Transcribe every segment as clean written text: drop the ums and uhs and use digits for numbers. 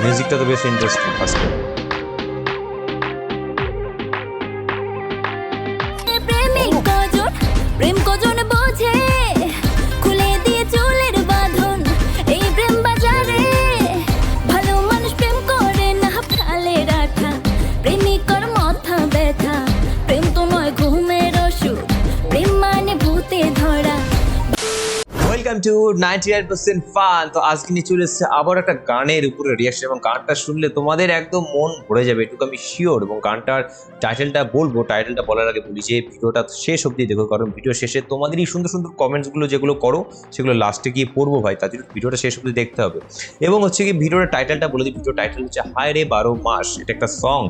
মিউজিকটা তো বেশ ইন্টারেস্টিং ফার্স্ট। প্রেমিক কজন প্রেম কজন বোঝে খুলে দিয়ে চুলের বাঁধন এই প্রেম বাজারে ভালো মানুষ প্রেম করে না ফেলে রাখা প্রেমিকর মাথা ব্যথা প্রেম তো নয় ঘুমের ওষুধ প্রেম মানে ভূতে ধরা। Welcome to 99% fun. তো আজকে নিয়ে চলে এসেছে আবার একটা গানের উপরে রিয়াকশন, এবং গানটা শুনলে তোমাদের একদম মন ভরে যাবে, এটুকু আমি শিওর। এবং গানটার টাইটেলটা বলবো, টাইটেলটা বলার আগে বলি যে ভিডিওটা শেষ অবধি দেখো, কারণ ভিডিও শেষে তোমাদের এই সুন্দর সুন্দর কমেন্টসগুলো যেগুলো করো সেগুলো লাস্টে গিয়ে পড়বো ভাই, তার জন্য ভিডিওটা শেষ অবধি দেখতে হবে। এবং হচ্ছে কি ভিডিওর টাইটেলটা বলে দিই, ভিডিও টাইটেল হচ্ছে হায় রে 12 মাস। এটা একটা সং,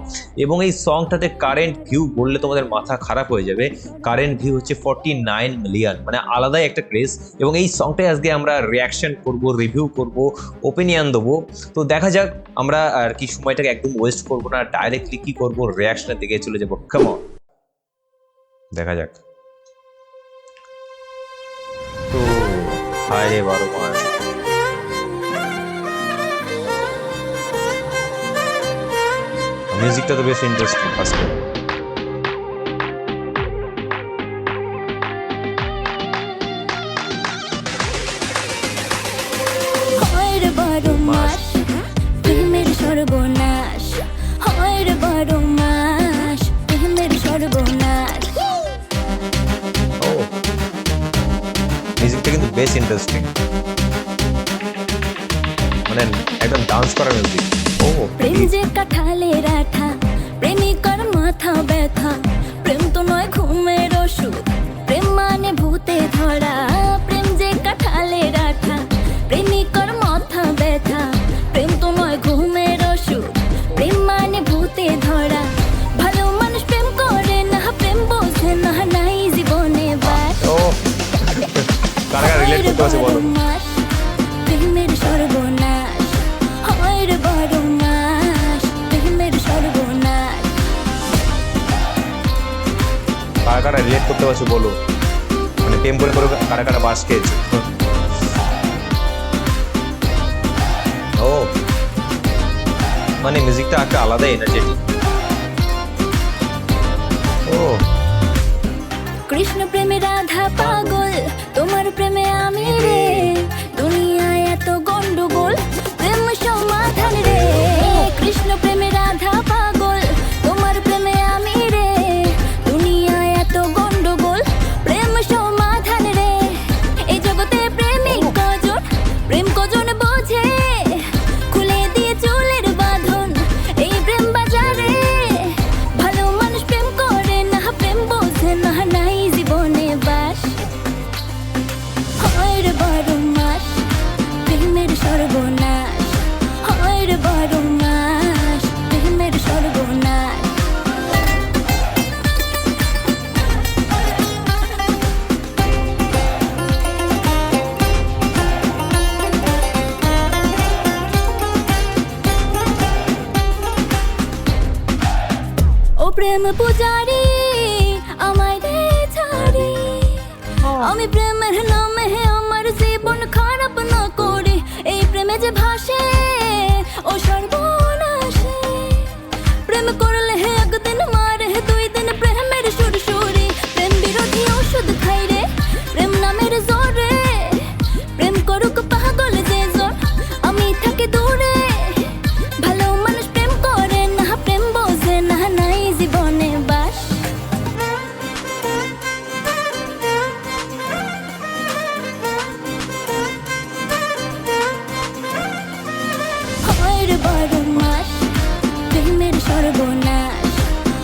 এবং এই সংটাতে কারেন্ট ভিউ বললে তোমাদের মাথা খারাপ হয়ে যাবে। কারেন্ট ভিউ হচ্ছে 49 মিলিয়ন, মানে আলাদাই একটা ক্রেজ। এবং এই সংটাই আজকে আমরা রিয়াকশন করব, রিভিউ করব, ওপিনিয়ন দেবো। তো দেখা যাক, আমরা আর কি সময়টাকে একদম ওয়েস্ট করবো না, ডাইরেক্টলি কি করবো, রিয়াকশনের দিকে চলে যাবো। কাম অন, দেখা যাক। তো হায় রে 12 মাস। মিউজিকটা তো বেশ ইন্টারেস্টিং ফার্স্ট। হয় রে 12 মাস প্রেমের সর্বনাশ, হয় রে 12 মাস প্রেমের সর্বনাশ। মিউজিকটা কিন্তু বেশ ইন্টারেস্টিং, মানে একদম ডান্স করা মিউজিক। ও প্রেম যে কাঁঠালের আঠা প্রেমিকার মাথা ব্যথা প্রেম তো নয় ঘুমের ওষুধ প্রেম মানে ভূতে ধরা। প্রেম যে কাঁঠালের আঠা প্রেমিকার মাথা ব্যথা প্রেম তো নয় ঘুমের ওষুধ প্রেম মানে ভূতে ধরা। ভালো মানুষ প্রেম করে না প্রেম বোঝে না, নাই জীবনে বাস। ও কারা কারা রিলেট করতে পারছে বলো। মাস প্রেমের সর্বনাশ, হয় রে 12 মাস প্রেমের সর্বনাশ। কারা কারা রিলেট করতে পারছো বলো, মানে প্রেম করে করে কারা কারা বাস খেয়েছে। ও মানে মিউজিকটা একটা আলাদা এনার্জেটিক। ও কৃষ্ণ প্রেমে রাধা পাগল, তোমার প্রেমে আমি রে, দুনিয়ায় এত গন্ডগোল প্রেম সমাধান রে। কৃষ্ণ প্রেমে রাধা পাগল, তোমার প্রেমে আমি রে, দুনিয়ায় এত গন্ডগোল প্রেম সমাধান রে। এই জগতে প্রেমিক কজন প্রেম কজন বোঝে খুলে দিয়ে চুলের বাঁধন এই প্রেম বাজারে ভালো মানুষ প্রেম করে না প্রেম বোঝে না, নাই জীবনে বাস। হয় রে 12 মাস প্রেমের সর্বনাশ, হয় রে 12 মাস প্রেমের সর্বনাশ। ও প্রেম পূজারি আমায় দে ছাড়ি, আমি প্রেমের নামে আমার জীবন খারাপ না করে এই প্রেমে যে ভাসে ও সর্বনাশে। প্রেম করলে একদিন মারে 2 দিন প্রেমের সুরসুরি, প্রেম বিরোধী ওষুধ খাই রে প্রেম নামের জোরে। প্রেম করুক পাগল যে জন আমি থাকি দূরে, ভালো মানুষ প্রেম করে না প্রেম বোঝে না, নাই জীবনে বাস। হয় রে 12 মাস প্রেমের সর্বনাশ,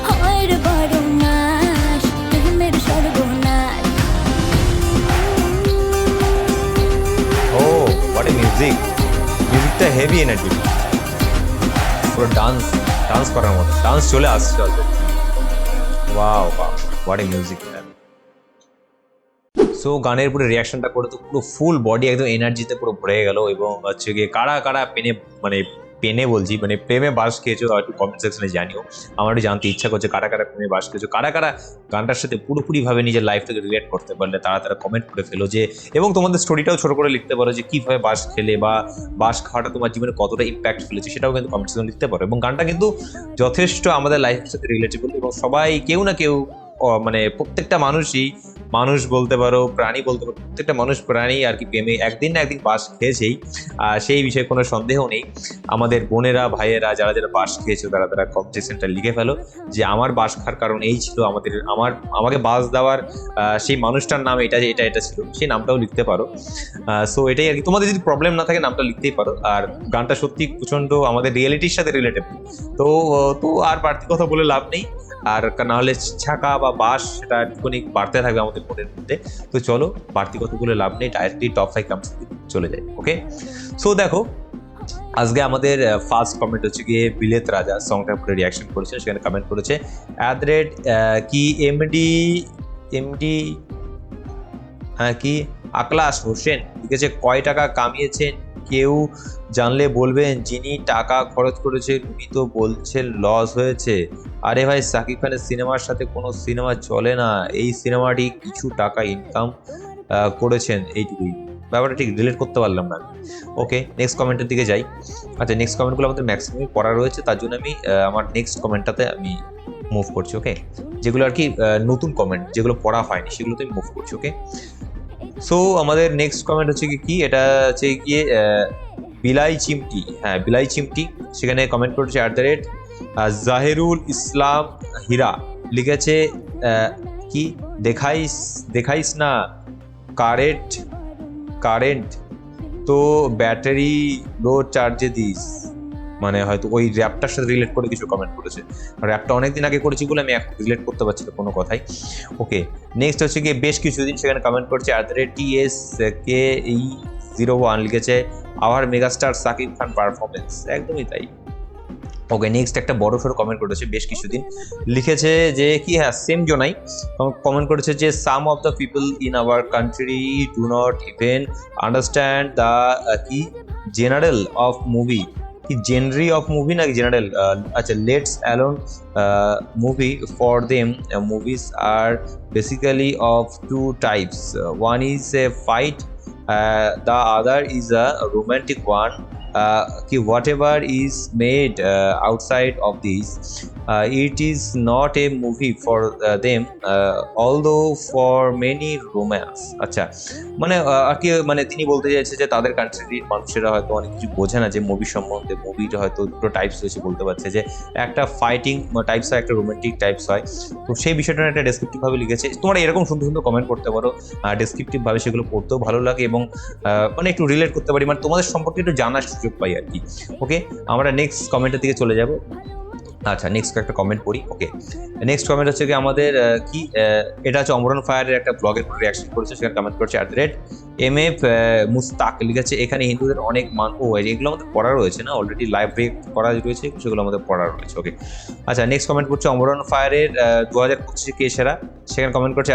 হয় রে 12 মাস প্রেমের সর্বনাশ। ও হোয়াট এ মিউজিক, মিউজিকটা হেভি এনার্জি, পুরো ডান্স ডান্স করার মতো, ডান্স চলে আসছে already. Wow wow what a music man. So গানের পুরো রিয়াকশনটা করে তো পুরো ফুল বডি একদম এনার্জিতে পুরো ভরে গেল। এবং হচ্ছে গিয়ে কারা কারা পেনে মানে পেনে বলছি, মানে প্রেমে বাস খেয়েছো একটু কমেন্ট সেকশনে জানিও। আমার একটু জানতে ইচ্ছা করছে কারা কারা প্রেমে বাস খেয়েছো, কারা কারা গানটার সাথে পুরোপুরিভাবে নিজের লাইফটাকে রিলেট করতে পারলে তারা কমেন্ট করে ফেলো যে, এবং তোমাদের স্টোরিটাও ছোট করে লিখতে পারো যে কীভাবে বাস খেলে বা বাস খাওয়াটা তোমার জীবনে কতটা ইম্প্যাক্ট ফেলেছে সেটাও কিন্তু কমেন্ট সেকশনে লিখতে পারো। এবং গানটা কিন্তু যথেষ্ট আমাদের লাইফের সাথে রিলেটেবল, এবং সবাই কেউ না কেউ মানে প্রত্যেকটা মানুষই, মানুষ বলতে পারো, প্রাণী বলতে পারো, প্রত্যেকটা মানুষ প্রাণী আর কি প্রেমে একদিন না একদিন বাস খেয়েছেই, সেই বিষয়ে কোনো সন্দেহ নেই। আমাদের বোনেরা ভাইয়েরা যারা যারা বাস খেয়েছো তারা কমেন্ট সেকশনটা লিখে ফেলো যে আমার বাস খাওয়ার কারণ এই ছিল, আমাকে বাস দেওয়ার সেই মানুষটার নাম এটা ছিল, সেই নামটাও লিখতে পারো। সো এটাই আর কি, তোমাদের যদি প্রবলেম না থাকে নামটা লিখতেই পারো। আর গানটা সত্যি প্রচণ্ড আমাদের রিয়েলিটির সাথে রিলেটেবল। তো আর বাড়তি কথা বলে লাভ নেই, আর না হলে ছাকা বা বাস সেটা একটুখানি বাড়তে থাকবে আমাদের মনের মধ্যে। তো চলো বাড়তি কথা বলে লাভ নেই, ডাইরেক্টলি টপ 5 কামস চলে যায়। ওকে, সো দেখো আজকে আমাদের ফার্স্ট কমেন্ট হচ্ছে গিয়ে বিলেত রাজা সংটার উপরে রিয়াকশন করেছে। সেখানে কমেন্ট করেছে কি এমডি হ্যাঁ কি আকলাস হোসেন লিখেছে, কয় টাকা কামিয়েছেন কেউ জানলে বলবেন, যিনি টাকা খরচ করেছে উনি তো বলছেন লস হয়েছে। আরে ভাই, সাকিব খানের সিনেমার সাথে কোনো সিনেমা চলে না, এই সিনেমাটি কিছু টাকা ইনকাম করেছেন, এইটুকুই। ব্যাপারটা ঠিক রিলেট করতে পারলাম না। ওকে, নেক্সট কমেন্টের দিকে যাই। আচ্ছা, নেক্সট কমেন্টগুলো আমাদের ম্যাক্সিমামই পড়া রয়েছে, তার জন্য আমি আমার নেক্সট কমেন্টটাতে আমি মুভ করছি। ওকে, যেগুলো আর কি নতুন কমেন্ট, যেগুলো পড়া হয়নি সেগুলোতে আমি মুভ করছি। ওকে, সো আমাদের নেক্সট কমেন্ট হচ্ছে কি, এটা হচ্ছে গিয়ে বিলাই চিমটি, হ্যাঁ বিলাই চিমটি, সেখানে কমেন্ট করেছে জাহিরুল ইসলাম হীরা লিখেছে কি দেখাইস না কারেন্ট তো ব্যাটারি লো চার্জে দিস, মানে হয়তো ওই র্যাপটার সাথে রিলেট করে কিছু কমেন্ট করেছে। র্যাপটা অনেকদিন আগে করেছি বলে আমি এখন রিলেট করতে পারছি না কোনো কথাই। ওকে, নেক্সট হচ্ছে গিয়ে বেশ কিছুদিন, সেখানে কমেন্ট করছে TSKE01 লিখেছে hour megastar Shakib Khan performance, একদমই তাই। ওকে, নেক্সট একটা বড় সড়ো কমেন্ট করেছে বেশ কিছুদিন, লিখেছে যে কি, হ্যাঁ সেম জোনাই কমেন্ট করেছে যে some of the people in our country do not even understand the কি জেনারেল অফ মুভি, কি জেনারি অফ মুভি নাকি জেনারেল, আচ্ছা let's alone movie for them movies are basically of two types, one is a fight, the other is a romantic one, whatever is made outside of this, it is not a movie for them, although for many romance. আচ্ছা, মানে আর কি, মানে তিনি বলতে চাইছে যে তাদের কান্ট্রির মানুষেরা হয়তো অনেক কিছু বোঝে না যে মুভি সম্বন্ধে, মুভিটা হয়তো দুটো টাইপস রয়েছে, বলতে পারছে যে একটা ফাইটিং টাইপস হয়, একটা রোমান্টিক টাইপস হয়। তো সেই বিষয়টা একটা ডেসক্রিপটিভভাবে লিখেছে। তোমরা এরকম সুন্দর সুন্দর কমেন্ট করতে পারো, ডেসক্রিপটিভভাবে সেগুলো পড়তেও ভালো লাগে এবং মানে একটু রিলেট করতে পারি, মানে তোমাদের সম্পর্কে একটু জানার সুযোগ পাই আর কি। ওকে, আমরা নেক্সট কমেন্টের দিকে চলে যাব। আচ্ছা, নেক্সট একটা কমেন্ট পড়ি। ওকে, নেক্সট কমেন্ট হচ্ছে কি আমাদের কি, এটা হচ্ছে অমরন ফায়ারের একটা ব্লগের উপর রিয়াকশন করেছে। সেখানে কমেন্ট করছে MF মুস্তাক লিখেছে, এখানে হিন্দুদের অনেক এগুলো আমাদের পড়া রয়েছে না, অলরেডি লাইভ রিয়েক্ট করা রয়েছে, সেগুলো আমাদের পড়া রয়েছে। ওকে, আচ্ছা নেক্সট কমেন্ট করছে অমরন ফায়ারের 2025 কে সেরা। সেখানে কমেন্ট করছে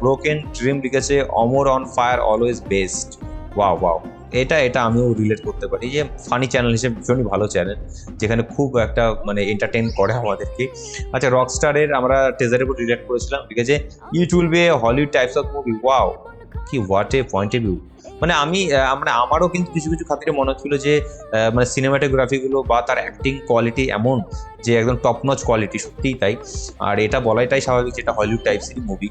ব্রোকেন ড্রিম লিখেছে, Amar on fire always best. Wow, এটা আমিও রিলেট করতে পারি, যে ফানি চ্যানেল হিসেবে ভীষণই ভালো চ্যানেল, যেখানে খুব একটা মানে এন্টারটেইন করে আমাদেরকে। আচ্ছা, রকস্টারের আমরা টেজারের উপর রিলেট করেছিলাম, ঠিক আছে, it will be a Hollywood types of movie. Wow, কি what a point of view. মানে আমারও কিন্তু কিছু কিছু খাতিরে মনে হচ্ছিল যে মানে সিনেমাটোগ্রাফিগুলো বা তার অ্যাক্টিং কোয়ালিটি এমন যে একদম টপ নচ কোয়ালিটি, সত্যিই তাই। আর এটা বলাটাই স্বাভাবিক, যেটা হলিউড টাইপসেরই মুভি,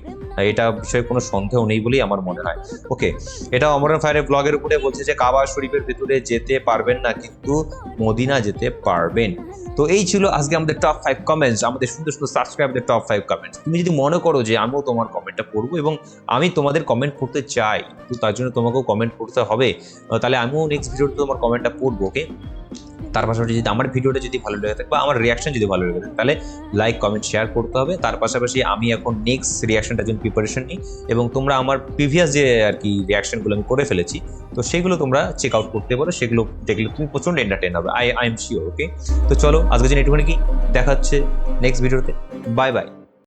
এটা বিষয়ে কোনো সন্দেহ নেই বলেই আমার মনে হয়। ওকে, এটা অমরন ফায়ারের ব্লগের উপরে বলছে যে কাবা শরীফের ভেতরে যেতে পারবেন না, কিন্তু মদিনা যেতে পারবেন। তো এই ছিল আজকে আমাদের টপ 5 কমেন্টস, আমাদের সুন্দর সুন্দর সাবস্ক্রাইবারদের টপ 5 কমেন্টস। তুমি যদি মনে করো যে আমিও তোমার কমেন্টটা পড়বো এবং আমি তোমাদের কমেন্ট পড়তে চাই, তো তার জন্য তোমাকেও কমেন্ট করতে হবে, তাহলে আমিও নেক্সট ভিডিওতে তোমার কমেন্টটা পড়বো। ওকে, তার পাশাপাশি যদি আমার ভিডিওটা যদি ভালো লেগে থাকে বা আমার রিয়াকশন যদি ভালো লেগে থাকে, তাহলে লাইক কমেন্ট শেয়ার করতে হবে। তার পাশাপাশি আমি এখন নেক্সট রিয়াকশনটার জন্য প্রিপারেশন নিই, এবং তোমরা আমার প্রিভিয়াস যে আর কি রিয়াকশনগুলো আমি করে ফেলেছি, তো সেগুলো তোমরা চেক আউট করতে পারো, সেগুলো দেখলে তুমি প্রচণ্ড এন্টারটেইন হবে, আই এম শিওর। ওকে, তো চলো আজকের জন্য একটুখানি কি দেখা হচ্ছে নেক্সট ভিডিওতে। Bye bye.